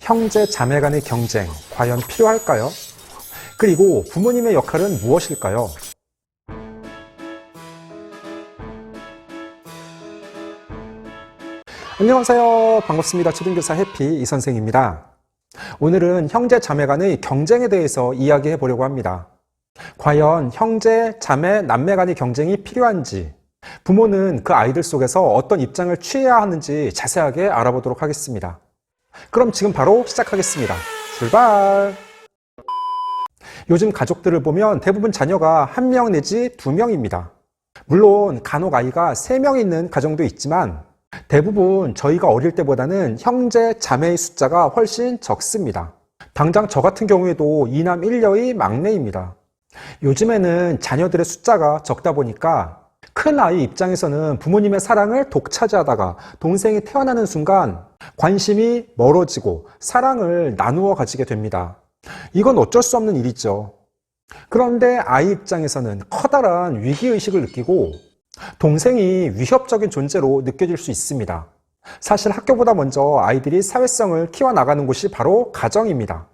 형제 자매 간의 경쟁, 과연 필요할까요? 그리고 부모님의 역할은 무엇일까요? 안녕하세요. 반갑습니다. 초등교사 해피 이선생입니다. 오늘은 형제 자매 간의 경쟁에 대해서 이야기해 보려고 합니다. 과연 형제, 자매, 남매 간의 경쟁이 필요한지, 부모는 그 아이들 속에서 어떤 입장을 취해야 하는지 자세하게 알아보도록 하겠습니다. 그럼 지금 바로 시작하겠습니다. 출발! 요즘 가족들을 보면 대부분 자녀가 1명 내지 2명입니다. 물론 간혹 아이가 3명 있는 가정도 있지만 대부분 저희가 어릴 때보다는 형제, 자매의 숫자가 훨씬 적습니다. 당장 저 같은 경우에도 2남 1녀의 막내입니다. 요즘에는 자녀들의 숫자가 적다 보니까 큰 아이 입장에서는 부모님의 사랑을 독차지하다가 동생이 태어나는 순간 관심이 멀어지고 사랑을 나누어 가지게 됩니다. 이건 어쩔 수 없는 일이죠. 그런데 아이 입장에서는 커다란 위기의식을 느끼고 동생이 위협적인 존재로 느껴질 수 있습니다. 사실 학교보다 먼저 아이들이 사회성을 키워나가는 곳이 바로 가정입니다.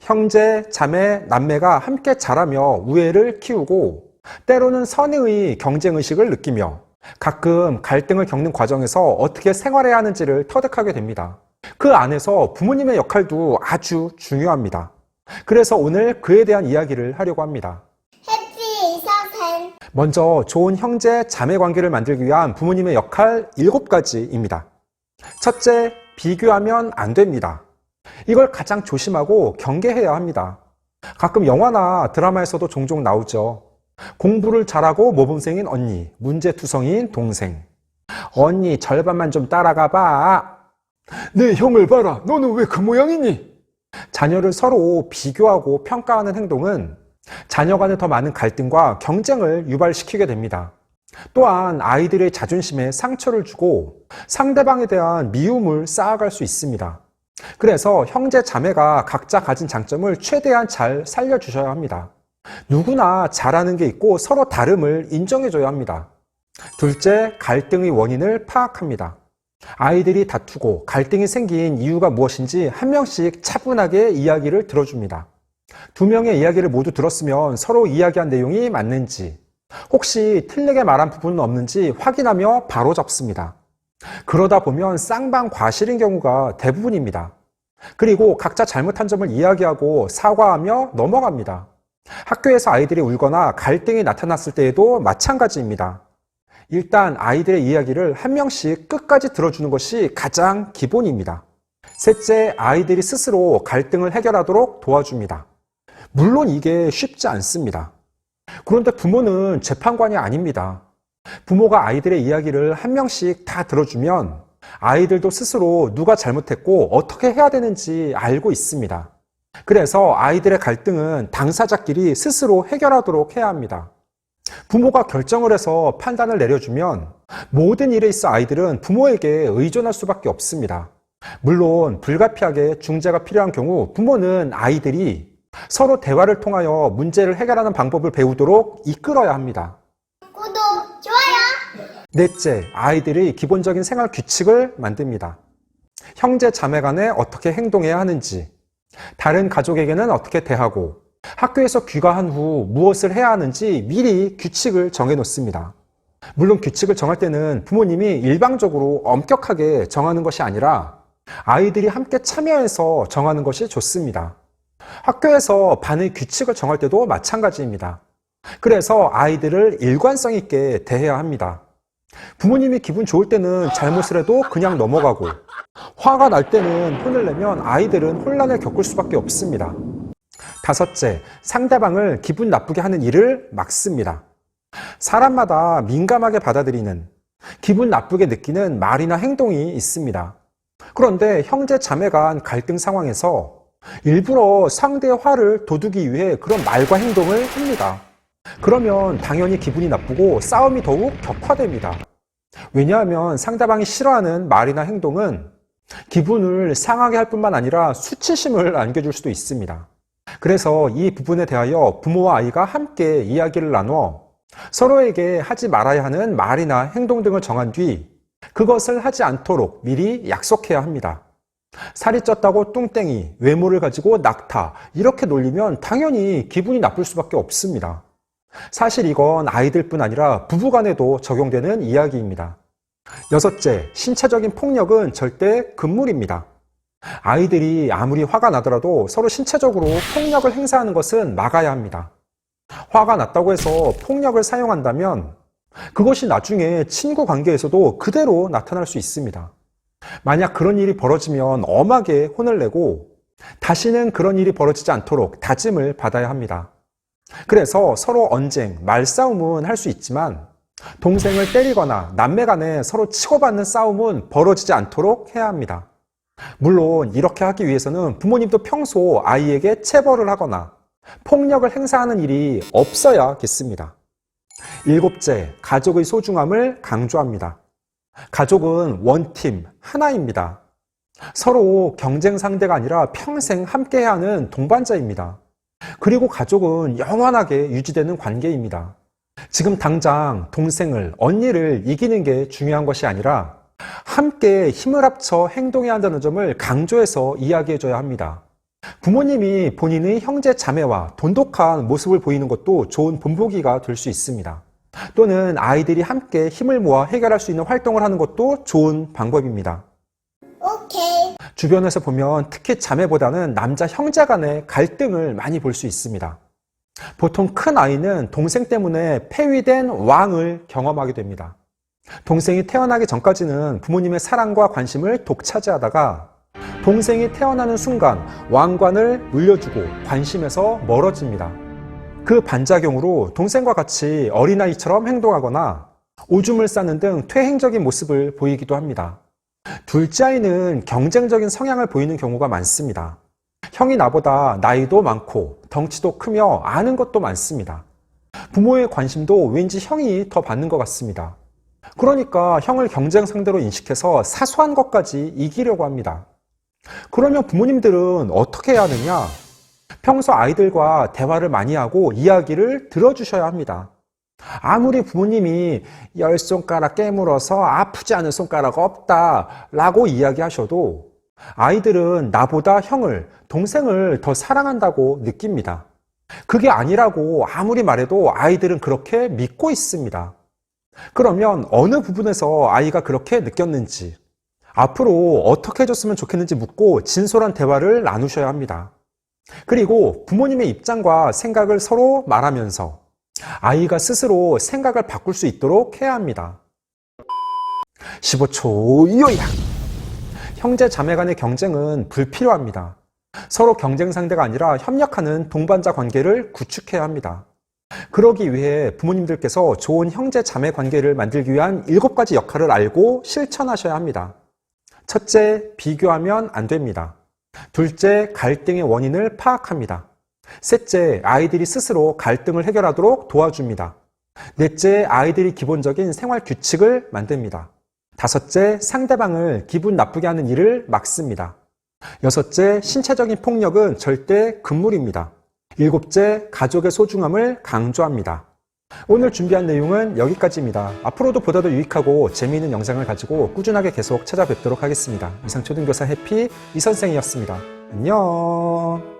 형제, 자매, 남매가 함께 자라며 우애를 키우고 때로는 선의의 경쟁의식을 느끼며 가끔 갈등을 겪는 과정에서 어떻게 생활해야 하는지를 터득하게 됩니다. 그 안에서 부모님의 역할도 아주 중요합니다. 그래서 오늘 그에 대한 이야기를 하려고 합니다. 먼저 좋은 형제, 자매 관계를 만들기 위한 부모님의 역할 7가지입니다. 첫째, 비교하면 안 됩니다. 이걸 가장 조심하고 경계해야 합니다. 가끔 영화나 드라마에서도 종종 나오죠. 공부를 잘하고 모범생인 언니, 문제투성이인 동생. 언니 절반만 좀 따라가 봐. 내 형을 봐라. 너는 왜 그 모양이니? 자녀를 서로 비교하고 평가하는 행동은 자녀 간에 더 많은 갈등과 경쟁을 유발시키게 됩니다. 또한 아이들의 자존심에 상처를 주고 상대방에 대한 미움을 쌓아갈 수 있습니다. 그래서 형제 자매가 각자 가진 장점을 최대한 잘 살려주셔야 합니다. 누구나 잘하는 게 있고 서로 다름을 인정해줘야 합니다. 둘째, 갈등의 원인을 파악합니다. 아이들이 다투고 갈등이 생긴 이유가 무엇인지 한 명씩 차분하게 이야기를 들어줍니다. 2명의 이야기를 모두 들었으면 서로 이야기한 내용이 맞는지, 혹시 틀리게 말한 부분은 없는지 확인하며 바로잡습니다. 그러다 보면 쌍방과실인 경우가 대부분입니다. 그리고 각자 잘못한 점을 이야기하고 사과하며 넘어갑니다. 학교에서 아이들이 울거나 갈등이 나타났을 때에도 마찬가지입니다. 일단 아이들의 이야기를 한 명씩 끝까지 들어주는 것이 가장 기본입니다. 셋째, 아이들이 스스로 갈등을 해결하도록 도와줍니다. 물론 이게 쉽지 않습니다. 그런데 부모는 재판관이 아닙니다. 부모가 아이들의 이야기를 한 명씩 다 들어주면 아이들도 스스로 누가 잘못했고 어떻게 해야 되는지 알고 있습니다. 그래서 아이들의 갈등은 당사자끼리 스스로 해결하도록 해야 합니다. 부모가 결정을 해서 판단을 내려주면 모든 일에 있어 아이들은 부모에게 의존할 수밖에 없습니다. 물론 불가피하게 중재가 필요한 경우 부모는 아이들이 서로 대화를 통하여 문제를 해결하는 방법을 배우도록 이끌어야 합니다. 구독, 좋아요! 넷째, 아이들이 기본적인 생활 규칙을 만듭니다. 형제 자매 간에 어떻게 행동해야 하는지, 다른 가족에게는 어떻게 대하고, 학교에서 귀가한 후 무엇을 해야 하는지 미리 규칙을 정해 놓습니다. 물론 규칙을 정할 때는 부모님이 일방적으로 엄격하게 정하는 것이 아니라 아이들이 함께 참여해서 정하는 것이 좋습니다. 학교에서 반의 규칙을 정할 때도 마찬가지입니다. 그래서 아이들을 일관성 있게 대해야 합니다. 부모님이 기분 좋을 때는 잘못을 해도 그냥 넘어가고 화가 날 때는 혼을 내면 아이들은 혼란을 겪을 수밖에 없습니다. 다섯째, 상대방을 기분 나쁘게 하는 일을 막습니다. 사람마다 민감하게 받아들이는, 기분 나쁘게 느끼는 말이나 행동이 있습니다. 그런데 형제 자매 간 갈등 상황에서 일부러 상대의 화를 돋우기 위해 그런 말과 행동을 합니다. 그러면 당연히 기분이 나쁘고 싸움이 더욱 격화됩니다. 왜냐하면 상대방이 싫어하는 말이나 행동은 기분을 상하게 할 뿐만 아니라 수치심을 안겨줄 수도 있습니다. 그래서 이 부분에 대하여 부모와 아이가 함께 이야기를 나누어 서로에게 하지 말아야 하는 말이나 행동 등을 정한 뒤 그것을 하지 않도록 미리 약속해야 합니다. 살이 쪘다고 뚱땡이, 외모를 가지고 낙타, 이렇게 놀리면 당연히 기분이 나쁠 수밖에 없습니다. 사실 이건 아이들뿐 아니라 부부간에도 적용되는 이야기입니다. 여섯째, 신체적인 폭력은 절대 금물입니다. 아이들이 아무리 화가 나더라도 서로 신체적으로 폭력을 행사하는 것은 막아야 합니다. 화가 났다고 해서 폭력을 사용한다면 그것이 나중에 친구 관계에서도 그대로 나타날 수 있습니다. 만약 그런 일이 벌어지면 엄하게 혼을 내고 다시는 그런 일이 벌어지지 않도록 다짐을 받아야 합니다. 그래서 서로 언쟁, 말싸움은 할 수 있지만 동생을 때리거나 남매 간에 서로 치고받는 싸움은 벌어지지 않도록 해야 합니다. 물론 이렇게 하기 위해서는 부모님도 평소 아이에게 체벌을 하거나 폭력을 행사하는 일이 없어야겠습니다. 일곱째, 가족의 소중함을 강조합니다. 가족은 원팀, 하나입니다. 서로 경쟁 상대가 아니라 평생 함께해야 하는 동반자입니다. 그리고 가족은 영원하게 유지되는 관계입니다. 지금 당장 동생을, 언니를 이기는 게 중요한 것이 아니라 함께 힘을 합쳐 행동해야 한다는 점을 강조해서 이야기해줘야 합니다. 부모님이 본인의 형제 자매와 돈독한 모습을 보이는 것도 좋은 본보기가 될 수 있습니다. 또는 아이들이 함께 힘을 모아 해결할 수 있는 활동을 하는 것도 좋은 방법입니다. 오케이. 주변에서 보면 특히 자매보다는 남자 형제 간의 갈등을 많이 볼 수 있습니다. 보통 큰 아이는 동생 때문에 폐위된 왕을 경험하게 됩니다. 동생이 태어나기 전까지는 부모님의 사랑과 관심을 독차지하다가 동생이 태어나는 순간 왕관을 물려주고 관심에서 멀어집니다. 그 반작용으로 동생과 같이 어린아이처럼 행동하거나 오줌을 싸는 등 퇴행적인 모습을 보이기도 합니다. 둘째 아이는 경쟁적인 성향을 보이는 경우가 많습니다. 형이 나보다 나이도 많고 덩치도 크며 아는 것도 많습니다. 부모의 관심도 왠지 형이 더 받는 것 같습니다. 그러니까 형을 경쟁 상대로 인식해서 사소한 것까지 이기려고 합니다. 그러면 부모님들은 어떻게 해야 하느냐? 평소 아이들과 대화를 많이 하고 이야기를 들어주셔야 합니다. 아무리 부모님이 10손가락 깨물어서 아프지 않은 손가락 없다 라고 이야기하셔도 아이들은 나보다 형을, 동생을 더 사랑한다고 느낍니다. 그게 아니라고 아무리 말해도 아이들은 그렇게 믿고 있습니다. 그러면 어느 부분에서 아이가 그렇게 느꼈는지, 앞으로 어떻게 해줬으면 좋겠는지 묻고 진솔한 대화를 나누셔야 합니다. 그리고 부모님의 입장과 생각을 서로 말하면서 아이가 스스로 생각을 바꿀 수 있도록 해야 합니다. 15초 요약! 형제 자매 간의 경쟁은 불필요합니다. 서로 경쟁 상대가 아니라 협력하는 동반자 관계를 구축해야 합니다. 그러기 위해 부모님들께서 좋은 형제 자매 관계를 만들기 위한 7가지 역할을 알고 실천하셔야 합니다. 첫째, 비교하면 안 됩니다. 둘째, 갈등의 원인을 파악합니다. 셋째, 아이들이 스스로 갈등을 해결하도록 도와줍니다. 넷째, 아이들이 기본적인 생활 규칙을 만듭니다. 다섯째, 상대방을 기분 나쁘게 하는 일을 막습니다. 여섯째, 신체적인 폭력은 절대 금물입니다. 일곱째, 가족의 소중함을 강조합니다. 오늘 준비한 내용은 여기까지입니다. 앞으로도 보다 더 유익하고 재미있는 영상을 가지고 꾸준하게 계속 찾아뵙도록 하겠습니다. 이상 초등교사 해피 이선생이었습니다. 안녕.